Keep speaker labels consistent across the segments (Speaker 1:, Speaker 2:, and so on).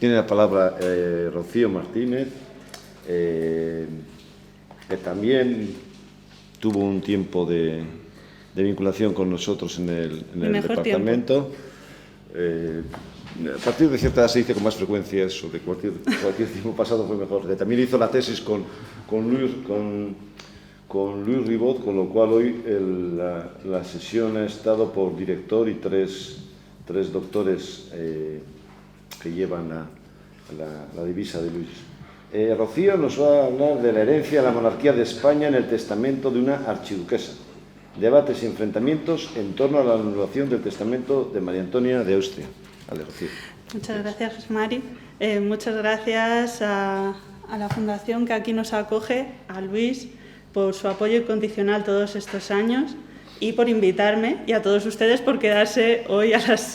Speaker 1: Tiene la palabra Rocío Martínez, que también tuvo un tiempo de vinculación con nosotros en el departamento. A partir de cierta edad se dice con más frecuencia eso, de cualquier tiempo pasado fue mejor. Que también hizo la tesis con Luis Ribot, con lo cual hoy la sesión ha estado por director y tres doctores que llevan la divisa de Luis. Rocío nos va a hablar de la herencia de la monarquía de España en el testamento de una archiduquesa. Debates y enfrentamientos en torno a la anulación del testamento de María Antonia de Austria. Vale, Rocío.
Speaker 2: Muchas gracias, José Mari. Muchas gracias a la Fundación que aquí nos acoge, a Luis, por su apoyo incondicional todos estos años y por invitarme, y a todos ustedes por quedarse hoy a las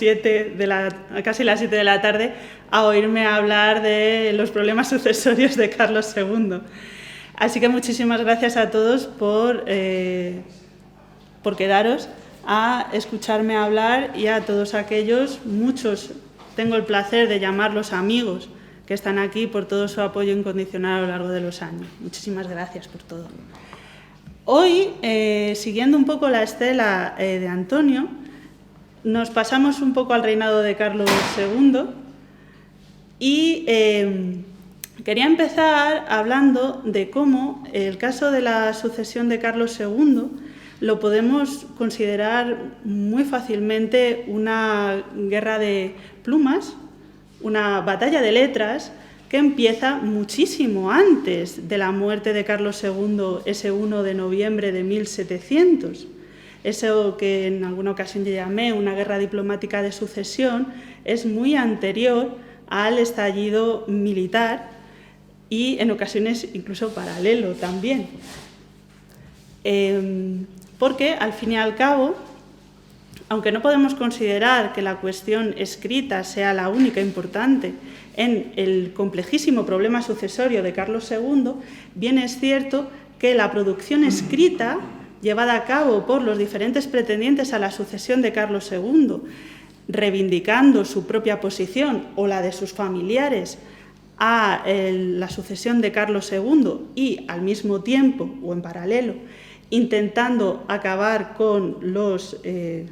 Speaker 2: casi las 7 de la tarde a oírme hablar de los problemas sucesorios de Carlos II. Así que muchísimas gracias a todos por quedaros a escucharme hablar, y a todos aquellos, muchos tengo el placer de llamarlos amigos, que están aquí, por todo su apoyo incondicional a lo largo de los años. Muchísimas gracias por todo. Hoy, siguiendo un poco la estela de Antonio, nos pasamos un poco al reinado de Carlos II y quería empezar hablando de cómo el caso de la sucesión de Carlos II lo podemos considerar muy fácilmente una guerra de plumas, una batalla de letras que empieza muchísimo antes de la muerte de Carlos II, ese 1 de noviembre de 1700. Eso que en alguna ocasión yo llamé una guerra diplomática de sucesión es muy anterior al estallido militar y en ocasiones incluso paralelo también. Porque, al fin y al cabo, aunque no podemos considerar que la cuestión escrita sea la única importante en el complejísimo problema sucesorio de Carlos II, bien es cierto que la producción escrita llevada a cabo por los diferentes pretendientes a la sucesión de Carlos II, reivindicando su propia posición o la de sus familiares a la sucesión de Carlos II y, al mismo tiempo o en paralelo, intentando acabar con los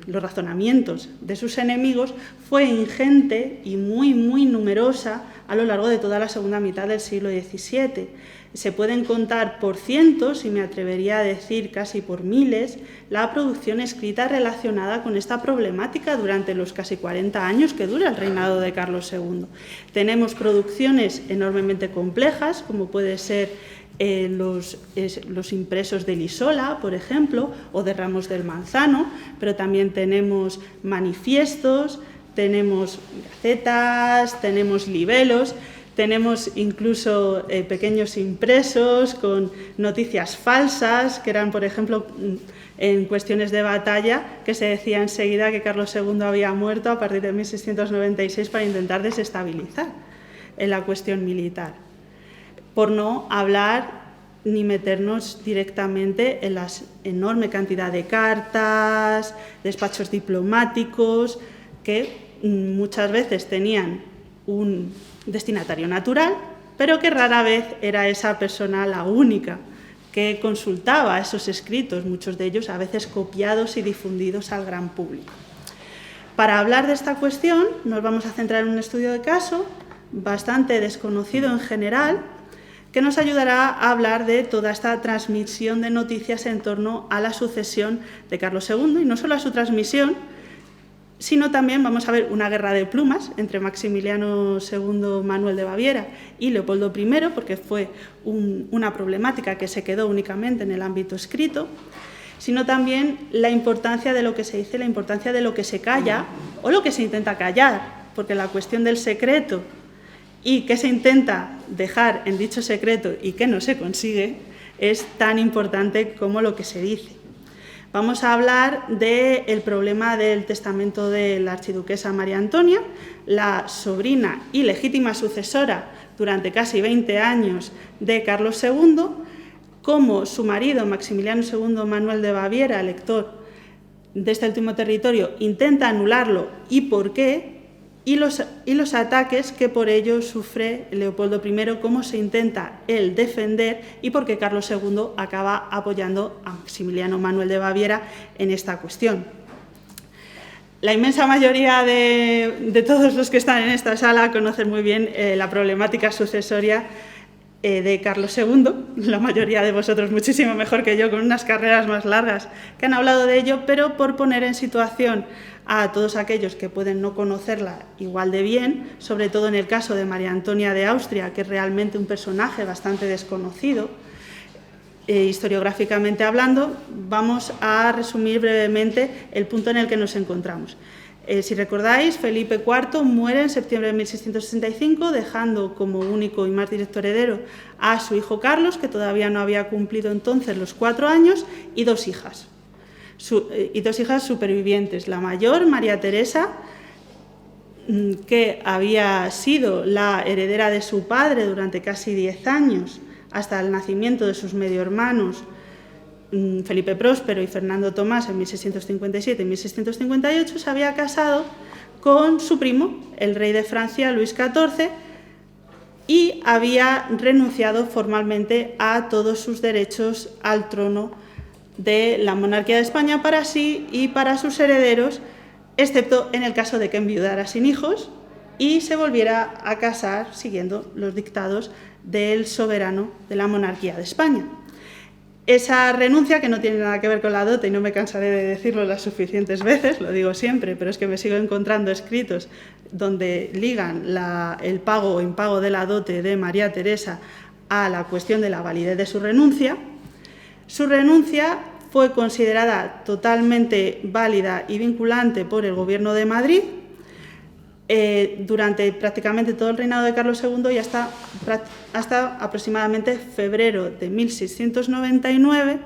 Speaker 2: razonamientos de sus enemigos, fue ingente y muy numerosa a lo largo de toda la segunda mitad del siglo XVII. Se pueden contar por cientos, y me atrevería a decir casi por miles, la producción escrita relacionada con esta problemática durante los casi 40 años que dura el reinado de Carlos II. Tenemos producciones enormemente complejas, como puede ser los impresos de Lisola, por ejemplo, o de Ramos del Manzano, pero también tenemos manifiestos, tenemos gacetas, tenemos libelos, tenemos incluso pequeños impresos con noticias falsas, que eran, por ejemplo, en cuestiones de batalla, que se decía enseguida que Carlos II había muerto a partir de 1696 para intentar desestabilizar en la cuestión militar. Por no hablar ni meternos directamente en la enorme cantidad de cartas, despachos diplomáticos, que muchas veces tenían un destinatario natural, pero que rara vez era esa persona la única que consultaba esos escritos, muchos de ellos a veces copiados y difundidos al gran público. Para hablar de esta cuestión nos vamos a centrar en un estudio de caso bastante desconocido en general, que nos ayudará a hablar de toda esta transmisión de noticias en torno a la sucesión de Carlos II, y no solo a su transmisión, sino también vamos a ver una guerra de plumas entre Maximiliano II Manuel de Baviera y Leopoldo I, porque fue una problemática que se quedó únicamente en el ámbito escrito, sino también la importancia de lo que se dice, la importancia de lo que se calla o lo que se intenta callar, porque la cuestión del secreto y qué se intenta dejar en dicho secreto y qué no se consigue es tan importante como lo que se dice. Vamos a hablar del problema del testamento de la archiduquesa María Antonia, la sobrina y legítima sucesora durante casi 20 años de Carlos II, cómo su marido Maximiliano II Manuel de Baviera, elector de este último territorio, intenta anularlo y por qué, y los ataques que por ello sufre Leopoldo I, cómo se intenta él defender y por qué Carlos II acaba apoyando a Maximiliano Manuel de Baviera en esta cuestión. La inmensa mayoría de todos los que están en esta sala conocen muy bien la problemática sucesoria de Carlos II, la mayoría de vosotros muchísimo mejor que yo, con unas carreras más largas que han hablado de ello, pero por poner en situación a todos aquellos que pueden no conocerla igual de bien, sobre todo en el caso de María Antonia de Austria, que es realmente un personaje bastante desconocido, historiográficamente hablando, vamos a resumir brevemente el punto en el que nos encontramos. Si recordáis, Felipe IV muere en septiembre de 1665, dejando como único y más directo heredero a su hijo Carlos, que todavía no había cumplido entonces los 4 años, y 2 hijas. Y 2 hijas supervivientes. La mayor, María Teresa, que había sido la heredera de su padre durante casi 10 años, hasta el nacimiento de sus medio hermanos, Felipe Próspero y Fernando Tomás, en 1657 y 1658, se había casado con su primo, el rey de Francia, Luis XIV, y había renunciado formalmente a todos sus derechos al trono de la monarquía de España para sí y para sus herederos, excepto en el caso de que enviudara sin hijos y se volviera a casar siguiendo los dictados del soberano de la monarquía de España. Esa renuncia, que no tiene nada que ver con la dote, y no me cansaré de decirlo las suficientes veces, lo digo siempre, pero es que me sigo encontrando escritos donde ligan el pago o impago de la dote de María Teresa a la cuestión de la validez de su renuncia. Su renuncia fue considerada totalmente válida y vinculante por el Gobierno de Madrid durante prácticamente todo el reinado de Carlos II y hasta aproximadamente febrero de 1699,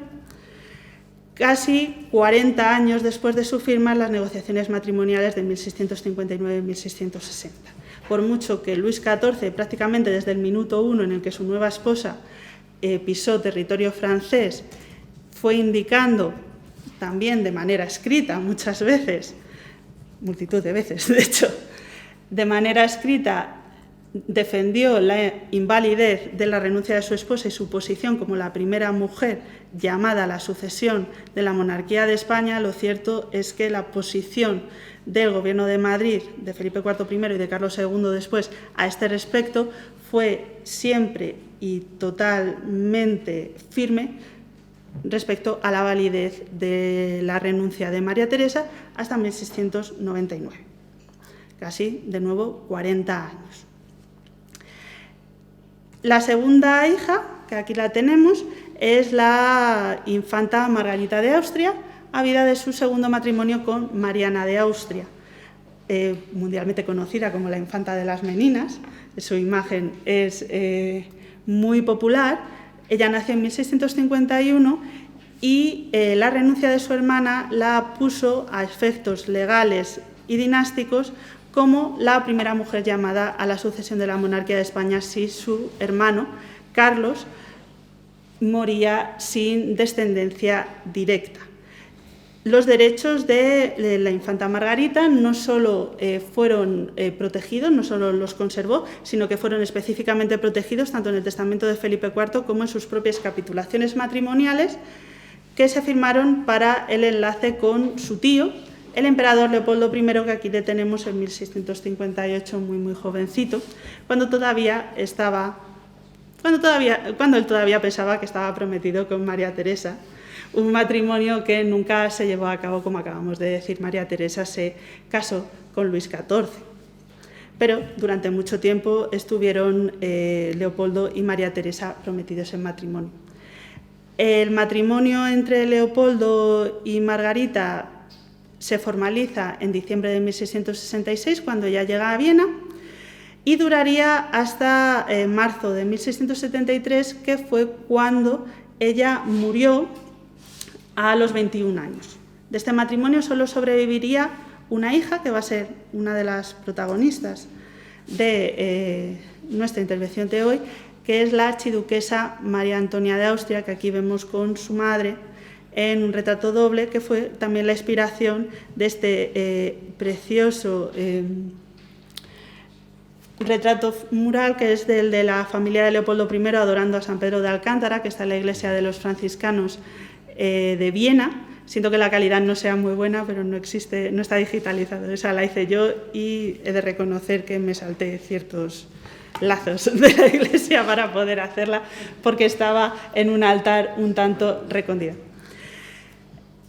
Speaker 2: casi 40 años después de su firma en las negociaciones matrimoniales de 1659 y 1660. Por mucho que Luis XIV, prácticamente desde el minuto 1 en el que su nueva esposa pisó territorio francés, fue indicando también de manera escrita muchas veces, multitud de veces de hecho, de manera escrita defendió la invalidez de la renuncia de su esposa y su posición como la primera mujer llamada a la sucesión de la monarquía de España. Lo cierto es que la posición del Gobierno de Madrid, de Felipe IV primero y de Carlos II después, a este respecto fue siempre y totalmente firme respecto a la validez de la renuncia de María Teresa hasta 1699. Casi, de nuevo, 40 años. La segunda hija, que aquí la tenemos, es la infanta Margarita de Austria, habida de su segundo matrimonio con Mariana de Austria, mundialmente conocida como la infanta de las Meninas. Su imagen es muy popular. Ella nació en 1651 y la renuncia de su hermana la puso a efectos legales y dinásticos como la primera mujer llamada a la sucesión de la monarquía de España si su hermano, Carlos, moría sin descendencia directa. Los derechos de la infanta Margarita no solo fueron protegidos, no solo los conservó, sino que fueron específicamente protegidos tanto en el testamento de Felipe IV como en sus propias capitulaciones matrimoniales que se firmaron para el enlace con su tío, el emperador Leopoldo I, que aquí le tenemos en 1658, muy jovencito, cuando él todavía pensaba que estaba prometido con María Teresa, un matrimonio que nunca se llevó a cabo, como acabamos de decir. María Teresa se casó con Luis XIV, pero durante mucho tiempo estuvieron Leopoldo y María Teresa prometidos en matrimonio. El matrimonio entre Leopoldo y Margarita se formaliza en diciembre de 1666, cuando ella llega a Viena, y duraría hasta marzo de 1673, que fue cuando ella murió a los 21 años. De este matrimonio solo sobreviviría una hija, que va a ser una de las protagonistas de nuestra intervención de hoy, que es la archiduquesa María Antonia de Austria, que aquí vemos con su madre en un retrato doble, que fue también la inspiración de este precioso retrato mural que es del de la familia de Leopoldo I adorando a San Pedro de Alcántara, que está en la iglesia de los franciscanos de Viena. Siento que la calidad no sea muy buena, pero no existe, no está digitalizado. Esa la hice yo y he de reconocer que me salté ciertos lazos de la iglesia para poder hacerla, porque estaba en un altar un tanto recóndito.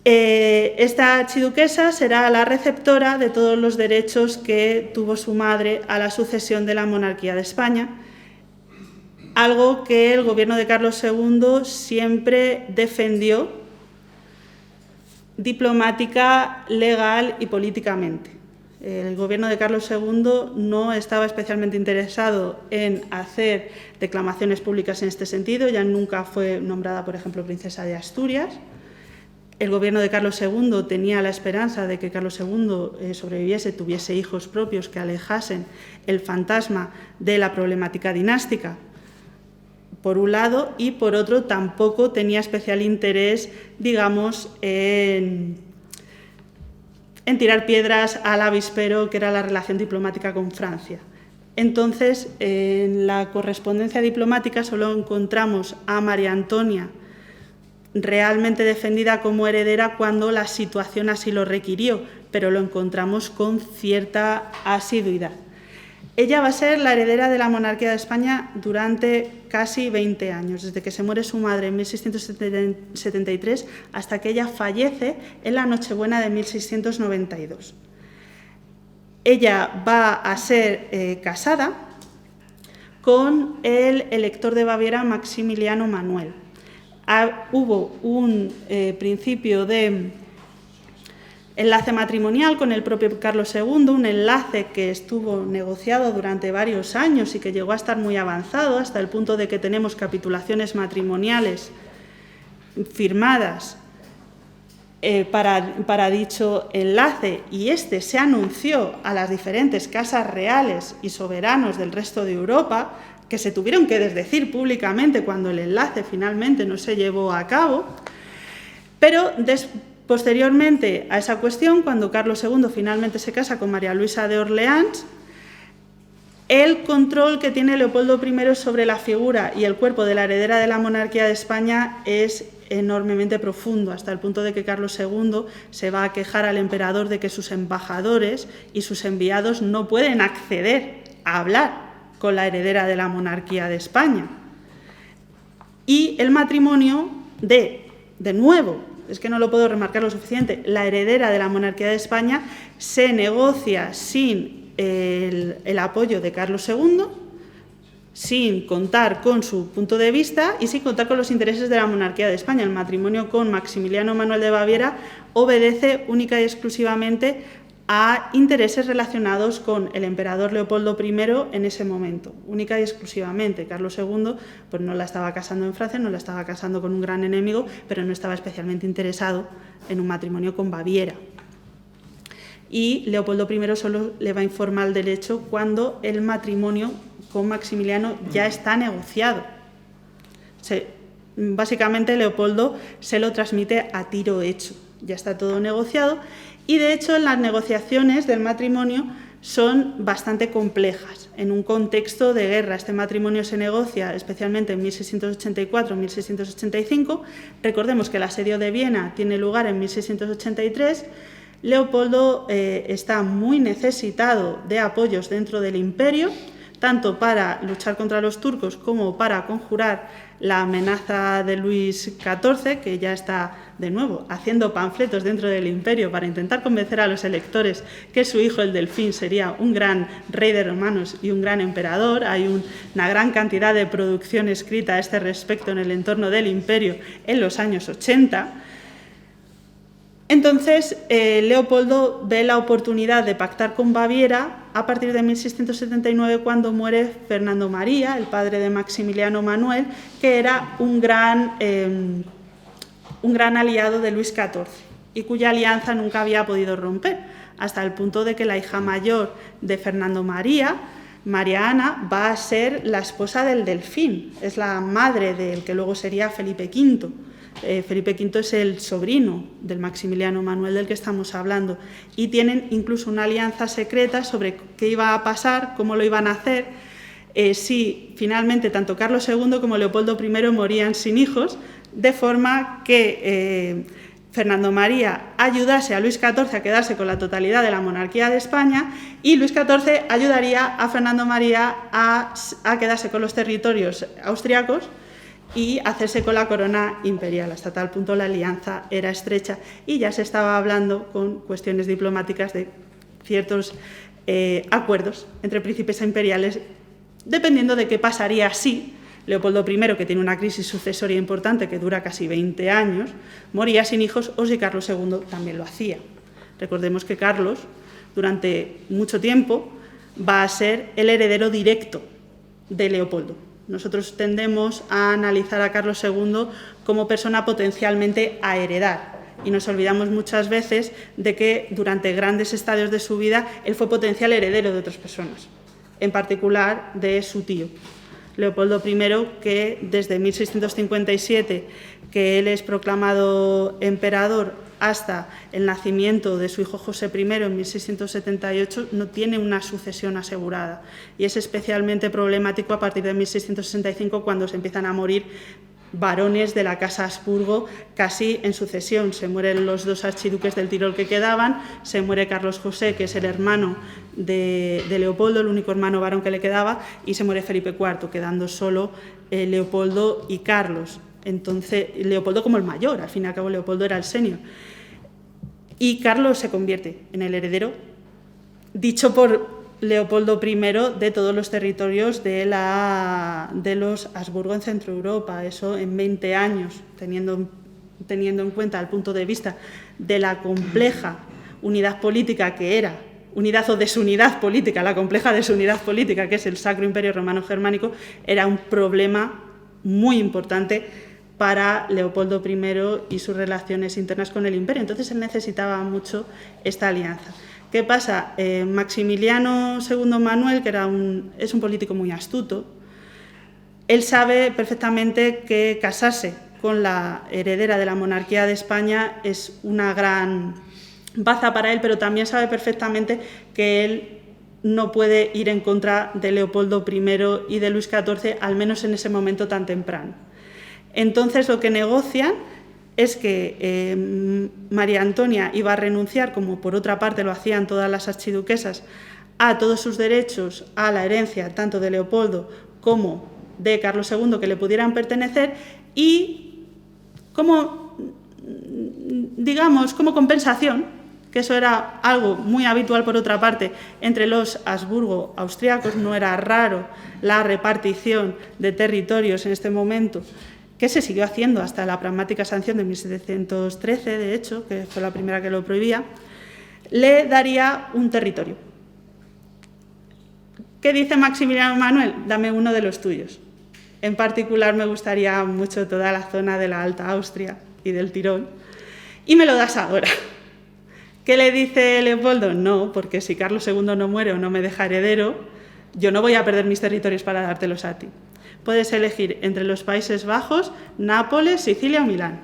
Speaker 2: Esta archiduquesa será la receptora de todos los derechos que tuvo su madre a la sucesión de la monarquía de España, algo que el gobierno de Carlos II siempre defendió diplomática, legal y políticamente. El gobierno de Carlos II no estaba especialmente interesado en hacer declamaciones públicas en este sentido, ya nunca fue nombrada, por ejemplo, princesa de Asturias. El gobierno de Carlos II tenía la esperanza de que Carlos II sobreviviese, tuviese hijos propios que alejasen el fantasma de la problemática dinástica, por un lado, y por otro tampoco tenía especial interés, digamos, en tirar piedras al avispero que era la relación diplomática con Francia. Entonces, en la correspondencia diplomática solo encontramos a María Antonia realmente defendida como heredera cuando la situación así lo requirió, pero lo encontramos con cierta asiduidad. Ella va a ser la heredera de la monarquía de España durante casi 20 años, desde que se muere su madre en 1673 hasta que ella fallece en la Nochebuena de 1692. Ella va a ser casada con el elector de Baviera Maximiliano Manuel. Hubo un principio de enlace matrimonial con el propio Carlos II, un enlace que estuvo negociado durante varios años y que llegó a estar muy avanzado hasta el punto de que tenemos capitulaciones firmadas para dicho enlace, y este se anunció a las diferentes casas reales y soberanos del resto de Europa, que se tuvieron que desdecir públicamente cuando el enlace finalmente no se llevó a cabo, pero posteriormente a esa cuestión, cuando Carlos II finalmente se casa con María Luisa de Orleans, el control que tiene Leopoldo I sobre la figura y el cuerpo de la heredera de la monarquía de España es enormemente profundo, hasta el punto de que Carlos II se va a quejar al emperador de que sus embajadores y sus enviados no pueden acceder a hablar con la heredera de la monarquía de España. Y el matrimonio de nuevo, es que no lo puedo remarcar lo suficiente, la heredera de la monarquía de España se negocia sin el apoyo de Carlos II, sin contar con su punto de vista y sin contar con los intereses de la monarquía de España. El matrimonio con Maximiliano Manuel de Baviera obedece única y exclusivamente a intereses relacionados con el emperador Leopoldo I en ese momento, única y exclusivamente. Carlos II pues no la estaba casando en Francia, no la estaba casando con un gran enemigo, pero no estaba especialmente interesado en un matrimonio con Baviera. Y Leopoldo I solo le va a informar del hecho cuando el matrimonio con Maximiliano ya está negociado. Básicamente Leopoldo se lo transmite a tiro hecho, ya está todo negociado. Y, de hecho, las negociaciones del matrimonio son bastante complejas. En un contexto de guerra, este matrimonio se negocia especialmente en 1684-1685. Recordemos que el asedio de Viena tiene lugar en 1683. Leopoldo está muy necesitado de apoyos dentro del imperio, tanto para luchar contra los turcos como para conjurar la amenaza de Luis XIV, que ya está, de nuevo, haciendo panfletos dentro del imperio para intentar convencer a los electores que su hijo, el Delfín, sería un gran rey de romanos y un gran emperador. Hay una gran cantidad de producción escrita a este respecto en el entorno del imperio en los años 80. Entonces, Leopoldo ve la oportunidad de pactar con Baviera a partir de 1679, cuando muere Fernando María, el padre de Maximiliano Manuel, que era un gran aliado de Luis XIV y cuya alianza nunca había podido romper, hasta el punto de que la hija mayor de Fernando María, María Ana, va a ser la esposa del Delfín, es la madre del que luego sería Felipe V. Felipe V es el sobrino del Maximiliano Manuel del que estamos hablando, y tienen incluso una alianza secreta sobre qué iba a pasar, cómo lo iban a hacer, si finalmente tanto Carlos II como Leopoldo I morían sin hijos, de forma que Fernando María ayudase a Luis XIV a quedarse con la totalidad de la monarquía de España, y Luis XIV ayudaría a Fernando María a quedarse con los territorios austriacos y hacerse con la corona imperial. Hasta tal punto la alianza era estrecha y ya se estaba hablando con cuestiones diplomáticas de ciertos acuerdos entre príncipes imperiales, dependiendo de qué pasaría si Leopoldo I, que tiene una crisis sucesoria importante que dura casi 20 años, moría sin hijos, o si Carlos II también lo hacía. Recordemos que Carlos, durante mucho tiempo, va a ser el heredero directo de Leopoldo. Nosotros tendemos a analizar a Carlos II como persona potencialmente a heredar, y nos olvidamos muchas veces de que durante grandes estadios de su vida él fue potencial heredero de otras personas, en particular de su tío, Leopoldo I, que desde 1657, que él es proclamado emperador, hasta el nacimiento de su hijo José I en 1678, no tiene una sucesión asegurada. Y es especialmente problemático a partir de 1665, cuando se empiezan a morir varones de la Casa Habsburgo casi en sucesión. Se mueren los dos archiduques del Tirol que quedaban, se muere Carlos José, que es el hermano de Leopoldo, el único hermano varón que le quedaba, y se muere Felipe IV, quedando solo Leopoldo y Carlos. Entonces, Leopoldo como el mayor, al fin y al cabo Leopoldo era el senior. Y Carlos se convierte en el heredero, dicho por Leopoldo I, de todos los territorios de los Habsburgo en Centro Europa, eso en 20 años, teniendo en cuenta el punto de vista de la compleja unidad política que era, unidad o desunidad política, la compleja desunidad política que es el Sacro Imperio Romano Germánico, era un problema muy importante para Leopoldo I y sus relaciones internas con el imperio. Entonces él necesitaba mucho esta alianza. ¿Qué pasa? Maximiliano II Manuel, que es un político muy astuto, él sabe perfectamente que casarse con la heredera de la monarquía de España es una gran baza para él, pero también sabe perfectamente que él no puede ir en contra de Leopoldo I y de Luis XIV, al menos en ese momento tan temprano. Entonces lo que negocian es que María Antonia iba a renunciar, como por otra parte lo hacían todas las archiduquesas, a todos sus derechos a la herencia tanto de Leopoldo como de Carlos II que le pudieran pertenecer, y como compensación, que eso era algo muy habitual por otra parte entre los Habsburgo austriacos, no era raro la repartición de territorios en este momento, que se siguió haciendo hasta la pragmática sanción de 1713, de hecho, que fue la primera que lo prohibía, le daría un territorio. ¿Qué dice Maximiliano Manuel? Dame uno de los tuyos. En particular me gustaría mucho toda la zona de la Alta Austria y del Tirol, y me lo das ahora. ¿Qué le dice Leopoldo? No, porque si Carlos II no muere o no me deja heredero, yo no voy a perder mis territorios para dártelos a ti. Puedes elegir entre los Países Bajos, Nápoles, Sicilia o Milán.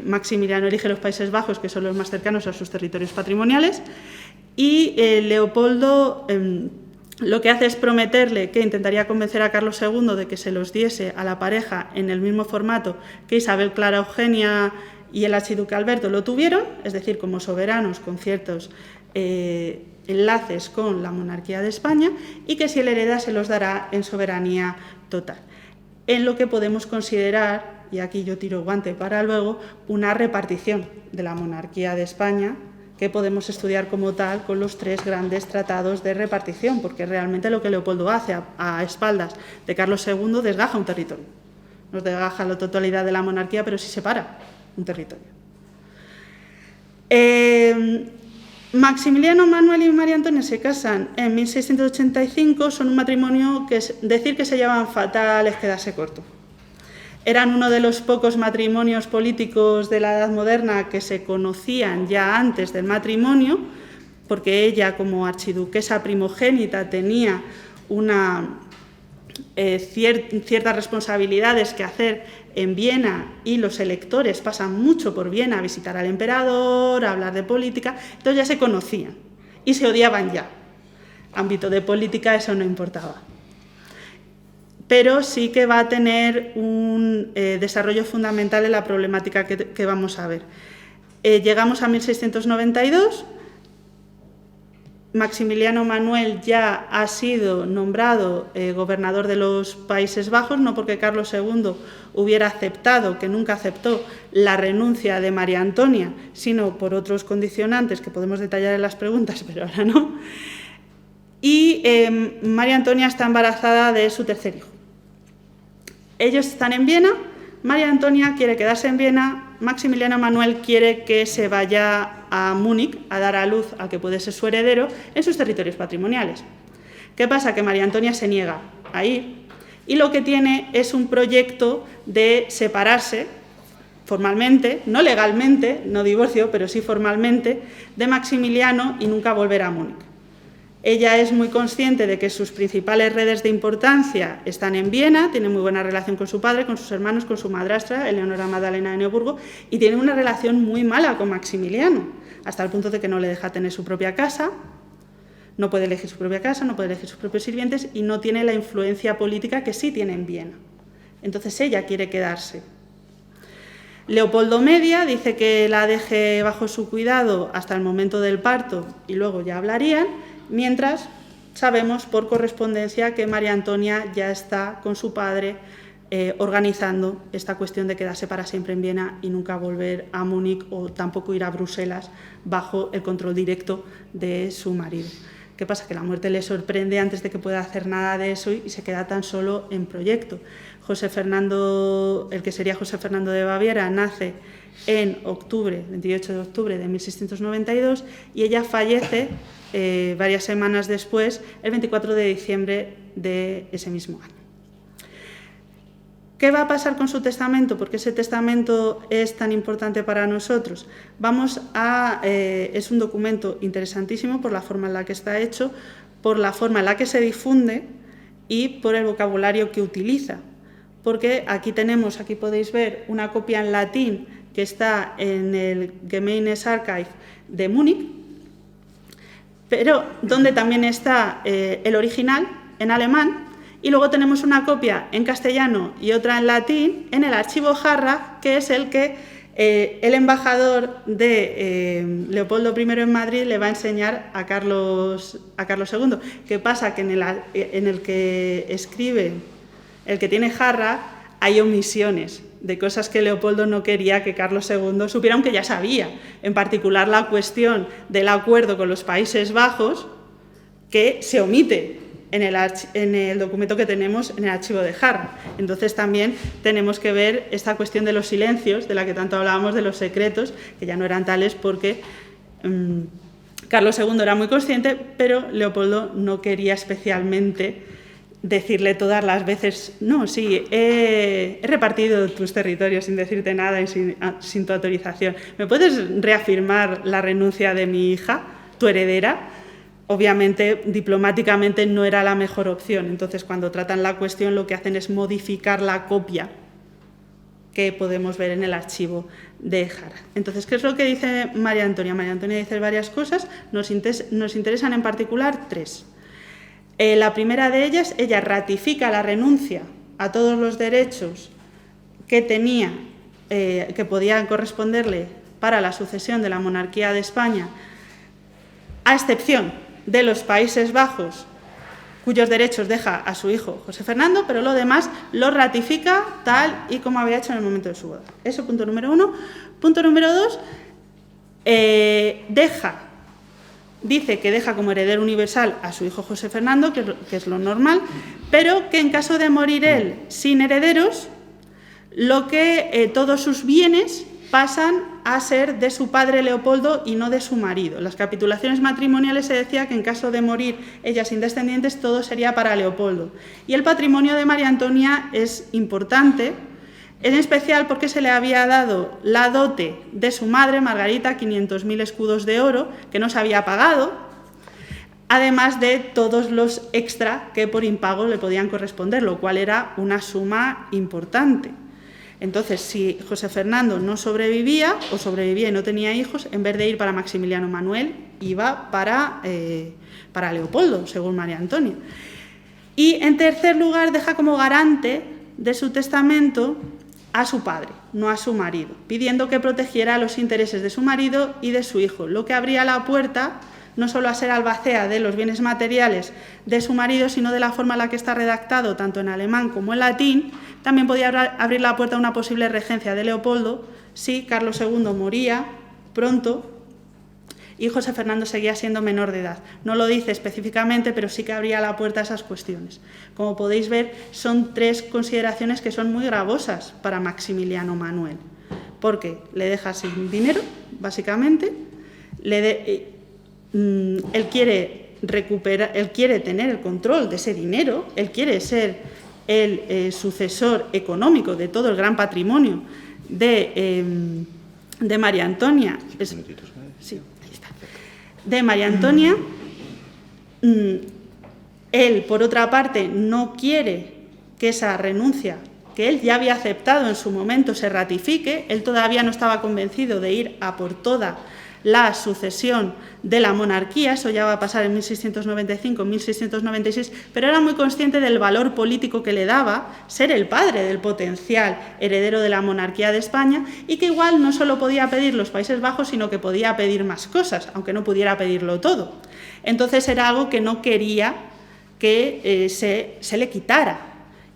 Speaker 2: Maximiliano elige los Países Bajos, que son los más cercanos a sus territorios patrimoniales, y Leopoldo lo que hace es prometerle que intentaría convencer a Carlos II de que se los diese a la pareja en el mismo formato que Isabel Clara Eugenia y el archiduque Alberto lo tuvieron, es decir, como soberanos con ciertos enlaces con la monarquía de España, y que si él hereda se los dará en soberanía total. En lo que podemos considerar, y aquí yo tiro guante para luego, una repartición de la monarquía de España que podemos estudiar como tal con los 3 grandes tratados de repartición, porque realmente lo que Leopoldo hace a espaldas de Carlos II desgaja un territorio. No desgaja la totalidad de la monarquía, pero sí separa un territorio. Maximiliano Manuel y María Antonia se casan en 1685, son un matrimonio que decir que se llevan fatal es quedarse corto. Eran uno de los pocos matrimonios políticos de la Edad Moderna que se conocían ya antes del matrimonio, porque ella, como archiduquesa primogénita, tenía una ciertas responsabilidades que hacer en Viena, y los electores pasan mucho por Viena a visitar al emperador, a hablar de política, entonces ya se conocían y se odiaban ya. Ámbito de política eso no importaba. Pero sí que va a tener un desarrollo fundamental en la problemática que vamos a ver. Llegamos a 1692, Maximiliano Manuel ya ha sido nombrado gobernador de los Países Bajos, no porque Carlos II hubiera aceptado, que nunca aceptó, la renuncia de María Antonia, sino por otros condicionantes que podemos detallar en las preguntas, pero ahora no. Y María Antonia está embarazada de su tercer hijo. Ellos están en Viena, María Antonia quiere quedarse en Viena, Maximiliano Manuel quiere que se vaya a Múnich a dar a luz al que puede ser su heredero en sus territorios patrimoniales. ¿Qué pasa? Que María Antonia se niega a ir y lo que tiene es un proyecto de separarse formalmente, no legalmente, no divorcio, pero sí formalmente, de Maximiliano y nunca volver a Múnich. Ella es muy consciente de que sus principales redes de importancia están en Viena, tiene muy buena relación con su padre, con sus hermanos, con su madrastra, Eleonora Magdalena de Neuburgo, y tiene una relación muy mala con Maximiliano, hasta el punto de que no le deja tener su propia casa, no puede elegir su propia casa, no puede elegir sus propios sirvientes y no tiene la influencia política que sí tiene en Viena. Entonces ella quiere quedarse. Leopoldo Media dice que la deje bajo su cuidado hasta el momento del parto y luego ya hablarían, mientras sabemos por correspondencia que María Antonia ya está con su padre organizando esta cuestión de quedarse para siempre en Viena y nunca volver a Múnich o tampoco ir a Bruselas bajo el control directo de su marido. ¿Qué pasa? Que la muerte le sorprende antes de que pueda hacer nada de eso y se queda tan solo en proyecto. José Fernando, el que sería José Fernando de Baviera, nace en octubre, 28 de octubre de 1692 y ella fallece varias semanas después, el 24 de diciembre de ese mismo año. ¿Qué va a pasar con su testamento? ¿Por qué ese testamento es tan importante para nosotros? Es un documento interesantísimo por la forma en la que está hecho, por la forma en la que se difunde y por el vocabulario que utiliza. Porque aquí podéis ver una copia en latín que está en el Gemeines Archiv de Múnich, pero donde también está el original en alemán, y luego tenemos una copia en castellano y otra en latín en el archivo Jarrah, que es el que el embajador de Leopoldo I en Madrid le va a enseñar a Carlos II. ¿Qué pasa? Que en el que escribe, el que tiene Jarrah, hay omisiones de cosas que Leopoldo no quería que Carlos II supiera, aunque ya sabía, en particular la cuestión del acuerdo con los Países Bajos, que se omite en el documento que tenemos en el archivo de Jarrah. Entonces también tenemos que ver esta cuestión de los silencios, de la que tanto hablábamos, de los secretos, que ya no eran tales porque Carlos II era muy consciente, pero Leopoldo no quería especialmente decirle todas las veces, no, sí, he repartido tus territorios sin decirte nada y sin tu autorización. ¿Me puedes reafirmar la renuncia de mi hija, tu heredera? Obviamente, diplomáticamente no era la mejor opción. Entonces, cuando tratan la cuestión, lo que hacen es modificar la copia que podemos ver en el archivo de Jarrah. Entonces, ¿qué es lo que dice María Antonia? María Antonia dice varias cosas, nos interesan en particular tres. La primera de ellas, ella ratifica la renuncia a todos los derechos que tenía, que podían corresponderle para la sucesión de la monarquía de España, a excepción de los Países Bajos, cuyos derechos deja a su hijo José Fernando, pero lo demás lo ratifica tal y como había hecho en el momento de su boda. Eso, punto número uno. Punto número dos, dice que deja como heredero universal a su hijo José Fernando, que es lo normal, pero que en caso de morir él sin herederos, todos sus bienes pasan a ser de su padre Leopoldo y no de su marido. En las capitulaciones matrimoniales se decía que en caso de morir ella sin descendientes, todo sería para Leopoldo. Y el patrimonio de María Antonia es importante, en especial porque se le había dado la dote de su madre, Margarita, 500.000 escudos de oro, que no se había pagado. además de todos los extra que por impago le podían corresponder, lo cual era una suma importante. Entonces, si José Fernando no sobrevivía, o sobrevivía y no tenía hijos, en vez de ir para Maximiliano Manuel, iba para Leopoldo, según María Antonia. Y, en tercer lugar, deja como garante de su testamento a su padre, no a su marido, pidiendo que protegiera los intereses de su marido y de su hijo, lo que abría la puerta no solo a ser albacea de los bienes materiales de su marido, sino de la forma en la que está redactado, tanto en alemán como en latín, también podía abrir la puerta a una posible regencia de Leopoldo si Carlos II moría pronto y José Fernando seguía siendo menor de edad. No lo dice específicamente, pero sí que abría la puerta a esas cuestiones. Como podéis ver, son tres consideraciones que son muy gravosas para Maximiliano Manuel, porque le deja sin dinero, básicamente, él quiere tener el control de ese dinero, él quiere ser el sucesor económico de todo el gran patrimonio de María Antonia. Sí, ahí está. De María Antonia. Él, por otra parte, no quiere que esa renuncia, que él ya había aceptado en su momento, se ratifique. Él todavía no estaba convencido de ir a por toda la sucesión de la monarquía, eso ya va a pasar en 1695, 1696, pero era muy consciente del valor político que le daba ser el padre del potencial heredero de la monarquía de España y que igual no solo podía pedir los Países Bajos, sino que podía pedir más cosas, aunque no pudiera pedirlo todo. Entonces era algo que no quería que se le quitara.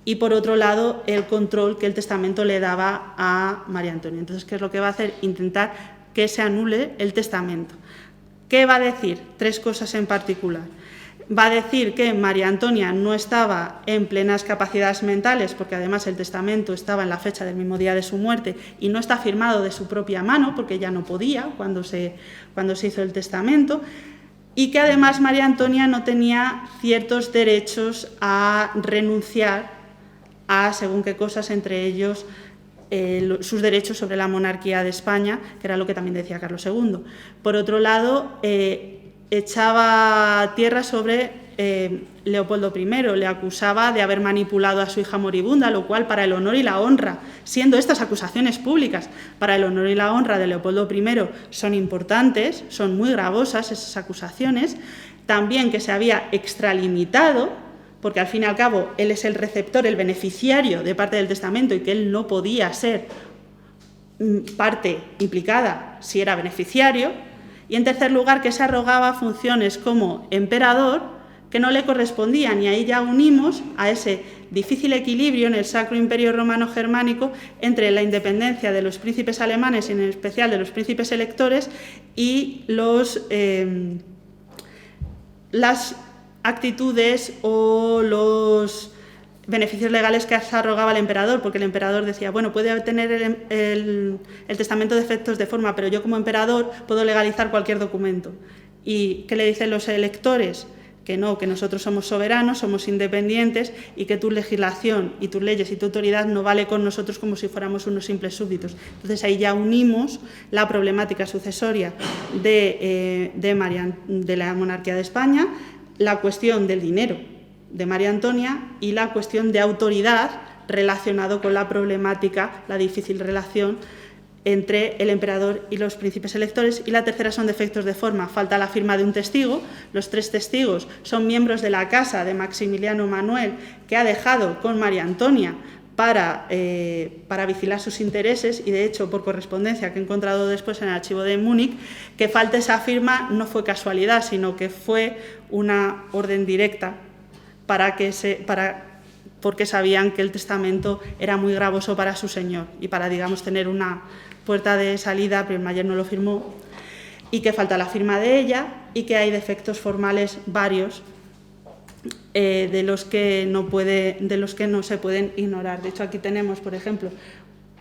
Speaker 2: Y, por otro lado, el control que el testamento le daba a María Antonia. Entonces, ¿qué es lo que va a hacer? Intentar que se anule el testamento. ¿Qué va a decir? Tres cosas en particular. Va a decir que María Antonia no estaba en plenas capacidades mentales, porque además el testamento estaba en la fecha del mismo día de su muerte y no está firmado de su propia mano, porque ya no podía cuando se hizo el testamento, y que además María Antonia no tenía ciertos derechos a renunciar a según qué cosas, entre ellos sus derechos sobre la monarquía de España, que era lo que también decía Carlos II. Por otro lado, echaba tierra sobre Leopoldo I, le acusaba de haber manipulado a su hija moribunda, lo cual, para el honor y la honra, siendo estas acusaciones públicas, para el honor y la honra de Leopoldo I son importantes, son muy gravosas esas acusaciones. También que se había extralimitado, porque al fin y al cabo él es el receptor, el beneficiario de parte del testamento y que él no podía ser parte implicada si era beneficiario. Y, en tercer lugar, que se arrogaba funciones como emperador que no le correspondían, y ahí ya unimos a ese difícil equilibrio en el Sacro Imperio Romano Germánico entre la independencia de los príncipes alemanes y en especial de los príncipes electores y las actitudes o los beneficios legales que se arrogaba el emperador, porque el emperador decía, bueno, puede tener el testamento de efectos de forma, pero yo como emperador puedo legalizar cualquier documento. ¿Y qué le dicen los electores? Que no, que nosotros somos soberanos, somos independientes y que tu legislación y tus leyes y tu autoridad no vale con nosotros como si fuéramos unos simples súbditos. Entonces ahí ya unimos la problemática sucesoria de la monarquía de España, la cuestión del dinero de María Antonia y la cuestión de autoridad relacionado con la problemática, la difícil relación entre el emperador y los príncipes electores. Y la tercera son defectos de forma. Falta la firma de un testigo. Los tres testigos son miembros de la casa de Maximiliano Manuel, que ha dejado con María Antonia para vigilar sus intereses, y de hecho por correspondencia que he encontrado después en el archivo de Múnich, que falte esa firma no fue casualidad, sino que fue una orden directa porque sabían que el testamento era muy gravoso para su señor y para, digamos, tener una puerta de salida, pero el Mayer no lo firmó, y que falta la firma de ella y que hay defectos formales varios de los que no se pueden ignorar. De hecho, aquí tenemos, por ejemplo,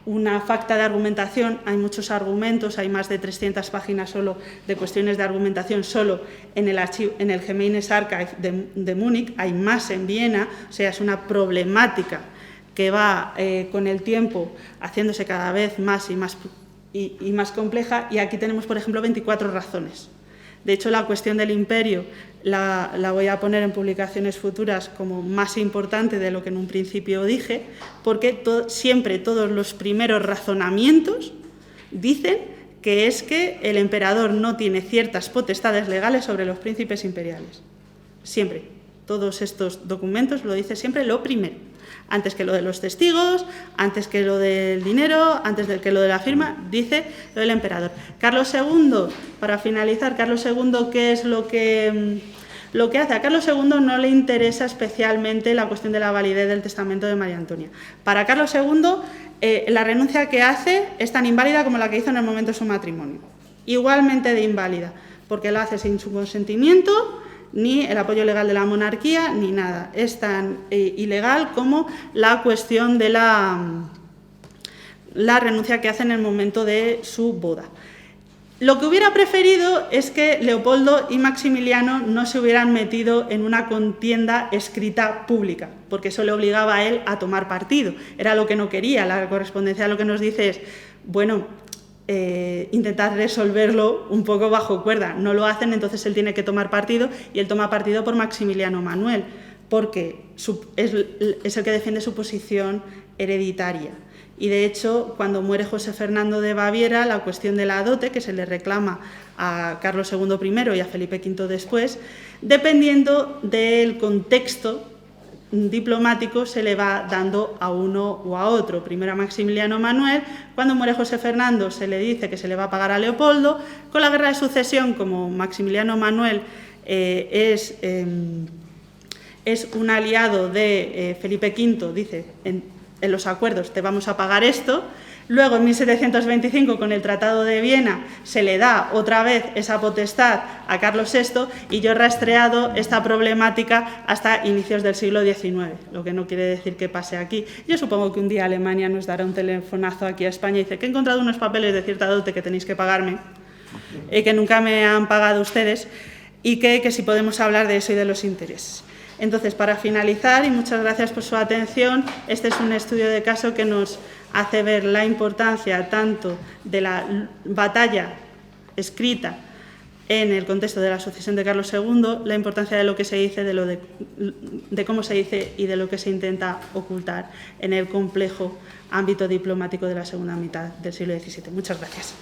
Speaker 2: una facta de argumentación. Hay muchos argumentos, hay más de 300 páginas solo de cuestiones de argumentación solo en el Gemeines Archive de Múnich, hay más en Viena, o sea, es una problemática que va con el tiempo haciéndose cada vez más y más compleja, y aquí tenemos, por ejemplo, 24 razones De hecho, la cuestión del imperio la voy a poner en publicaciones futuras como más importante de lo que en un principio dije, porque siempre todos los primeros razonamientos dicen que es que el emperador no tiene ciertas potestades legales sobre los príncipes imperiales. Siempre. Todos estos documentos lo dice siempre lo primero. Antes que lo de los testigos, antes que lo del dinero, antes que lo de la firma, dice lo del emperador. Carlos II, para finalizar, Carlos II, ¿qué es lo que hace? A Carlos II no le interesa especialmente la cuestión de la validez del testamento de María Antonia. Para Carlos II, la renuncia que hace es tan inválida como la que hizo en el momento de su matrimonio. Igualmente de inválida, porque la hace sin su consentimiento, ni el apoyo legal de la monarquía, ni nada. Es tan ilegal como la cuestión de la renuncia que hace en el momento de su boda. Lo que hubiera preferido es que Leopoldo y Maximiliano no se hubieran metido en una contienda escrita pública, porque eso le obligaba a él a tomar partido. Era lo que no quería. La correspondencia lo que nos dice es, bueno, intentar resolverlo un poco bajo cuerda. No lo hacen, entonces él tiene que tomar partido, y él toma partido por Maximiliano Manuel, porque es el que defiende su posición hereditaria. Y de hecho, cuando muere José Fernando de Baviera, la cuestión de la dote, que se le reclama a Carlos II primero y a Felipe V después, dependiendo del contexto diplomático, se le va dando a uno o a otro. Primero a Maximiliano Manuel, cuando muere José Fernando se le dice que se le va a pagar a Leopoldo. Con la guerra de sucesión, como Maximiliano Manuel es un aliado de Felipe V, dice en los acuerdos te vamos a pagar esto. Luego, en 1725, con el Tratado de Viena, se le da otra vez esa potestad a Carlos VI, y yo he rastreado esta problemática hasta inicios del siglo XIX, lo que no quiere decir que pase aquí. Yo supongo que un día Alemania nos dará un telefonazo aquí a España y dice que he encontrado unos papeles de cierta dote que tenéis que pagarme, que nunca me han pagado ustedes, y que si podemos hablar de eso y de los intereses. Entonces, para finalizar, y muchas gracias por su atención, este es un estudio de caso que nos hace ver la importancia tanto de la batalla escrita en el contexto de la sucesión de Carlos II, la importancia de lo que se dice, de cómo se dice y de lo que se intenta ocultar en el complejo ámbito diplomático de la segunda mitad del siglo XVII. Muchas gracias.